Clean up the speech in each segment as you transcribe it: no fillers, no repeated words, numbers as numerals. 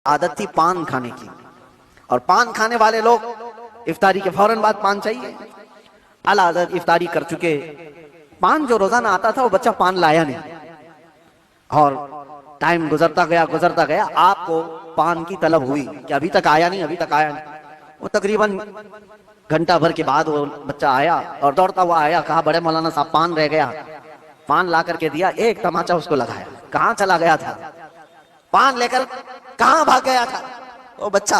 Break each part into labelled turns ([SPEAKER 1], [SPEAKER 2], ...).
[SPEAKER 1] عادت تھی پان کھانے کی، اور پان کھانے والے لوگ افطاری کے فوراً بعد پان چاہیے. اعلیٰ حضرت افطاری کر چکے، پان جو روزانہ آتا تھا وہ بچہ پان لایا نہیں، اور ٹائم گزرتا گیا آپ کو پان کی طلب ہوئی کہ ابھی تک آیا نہیں. وہ تقریباً گھنٹہ بھر کے بعد وہ بچہ آیا اور دوڑتا ہوا آیا، کہا بڑے مولانا صاحب پان رہ گیا. پان لا کر کے دیا، ایک تماچا اس کو لگایا. کہاں چلا گیا تھا؟ پان لے کر کہاں بھاگ گیا تھا؟ وہ بچہ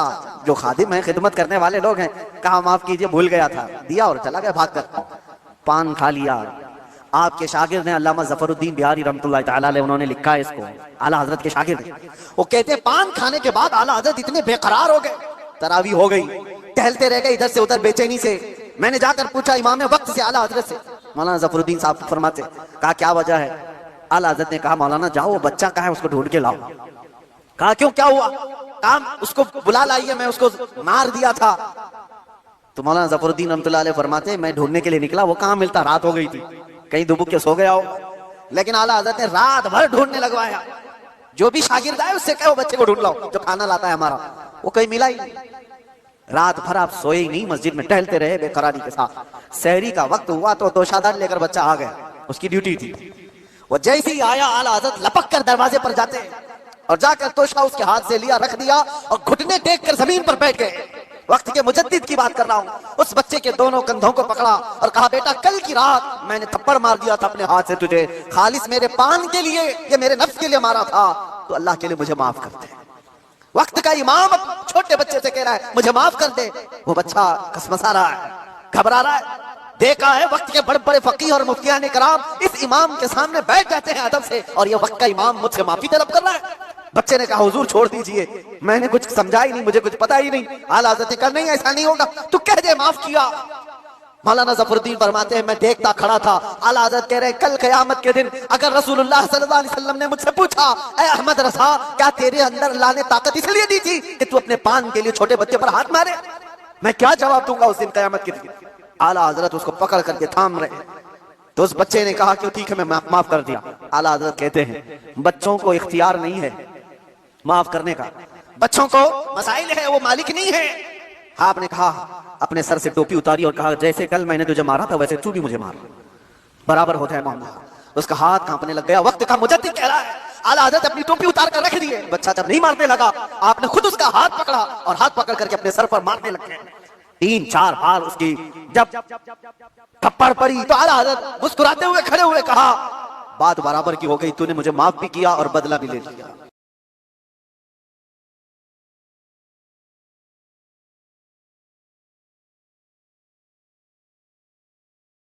[SPEAKER 1] جو خادم ہے، خدمت کرنے والے لوگ ہیں، کہا معاف کیجئے بھول گیا تھا، دیا اور چلا گیا بھاگ کر. پان کھا لیا. آپ کے شاگرد ہیں علامہ ظفر الدین بہاری رحمۃ اللہ تعالیٰ علیہ، انہوں نے لکھا ہے اس کو، اعلیٰ حضرت کے شاگرد. وہ کہتے ہیں پان کھانے کے بعد اعلیٰ حضرت اتنے بے قرار ہو گئے، تراویح ہو گئی، ٹہلتے رہ گئے ادھر سے ادھر بے چینی سے. میں نے جا کر پوچھا امام وقت سے اعلیٰ حضرت سے، مولانا ظفر الدین صاحب فرماتے، کہا کیا وجہ ہے؟ اعلیٰ حضرت نے کہا مولانا جاؤ وہ بچہ کہاں ہے اس کو ڈھونڈ کے لاؤ. کہا کیوں، کیا ہوا؟ کہا اس کو بلا لائیے، میں اس کو مار دیا تھا. تو مولانا ظفر الدین رحمۃ اللہ علیہ فرماتے میں ڈھونڈنے کے لیے نکلا، وہ کہاں ملتا، رات ہو گئی تھی، کہیں دبک کے سو گیا ہو. لیکن اعلیٰ حضرت نے رات بھر ڈھونڈنے لگوایا. جو بھی شاگرد آئے اس سے کہو بچے کو ڈھونڈ لاؤ جو کھانا لاتا ہے ہمارا. وہ کہیں ملا ہی نہیں. رات بھر آپ سوئے ہی نہیں، مسجد میں ٹہلتے رہے بے قراری کے ساتھ. سحری کا وقت ہوا تو دوشادار لے کر بچہ آ گیا، اس کی ڈیوٹی تھی. وہ جیسے ہی آیا اعلیٰ حضرت لپک کر دروازے پر جاتے اور جا کر توشہ اس کے ہاتھ سے لیا، رکھ دیا اور گھٹنے ٹیک کر زمین پر بیٹھ گئے. وقت کے مجدد کی بات کر رہا ہوں. اس بچے کے دونوں کندھوں کو پکڑا اور کہا بیٹا کل کی رات میں نے تھپڑ مار دیا تھا اپنے ہاتھ سے تجھے، خالص میرے پان کے لیے یا میرے نفس کے لیے مارا تھا، تو اللہ کے لیے مجھے معاف کر دے. وقت کا امام چھوٹے بچے سے کہہ رہا ہے مجھے معاف کر دے. وہ بچہ کسمسا رہا ہے، گھبرا رہا ہے. دیکھا ہے وقت کے بڑے بڑے فقیہ اور مفتیان کرام اس امام کے سامنے بیٹھ جاتے ہیں ادب سے، اور یہ وقت کا امام مجھ سے معافی طلب کر رہا ہے. بچے نے کہا حضور چھوڑ دیجئے، میں نے کچھ سمجھا ہی نہیں، مجھے کچھ پتا ہی نہیں. اعلیٰ حضرت نے کہا نہیں ایسا نہیں ہوگا، تو کہہ دے معاف کیا. مولانا ظفر الدین فرماتے ہیں میں دیکھتا کھڑا تھا. اعلیٰ حضرت کہہ رہے ہیں کل قیامت کے دن اگر رسول اللہ صلی اللہ علیہ وسلم نے مجھ سے پوچھا اے احمد رضا کیا تیرے اندر اللہ نے طاقت اس لیے دی تھی کہ تو اپنے پان کے لیے چھوٹے بچے پر ہاتھ مارے، میں کیا جواب دوں گا اس دن قیامت کے دن. اعلیٰ حضرت اس کو پکڑ کر کے تھام رہے. تو اس بچے نے کہا کہ ٹھیک ہے میں معاف کر دیا. اعلیٰ حضرت کہتے ہیں بچوں کو اختیار نہیں ہے معاف کرنے کا، بچوں کو مسائل ہے وہ مالک نہیں ہے. آپ نے کہا اپنے سر سے ٹوپی اتاری اور کہا جیسے کل میں نے تجھے مارا تھا ویسے تو بھی مجھے مار، برابر ہوتا ہے معاملہ. اس کا ہاتھ کانپنے لگ گیا. وقت کا مجدد کہہ رہا ہے اعلیٰ حضرت اپنی ٹوپی اتار کر رکھ دیے. بچہ جب نہیں مارنے لگا آپ نے خود اس کا ہاتھ پکڑا اور ہاتھ پکڑ کر کے اپنے سر پر مارنے لگ گئے. 3-4 بار اس کی جب تھپڑ پڑی تو اعلیٰ حضرت مسکراتے ہوئے کھڑے ہوئے کہا بات برابر کی ہو گئی، تو نے مجھے معاف بھی کیا اور بدلہ بھی لے لیا.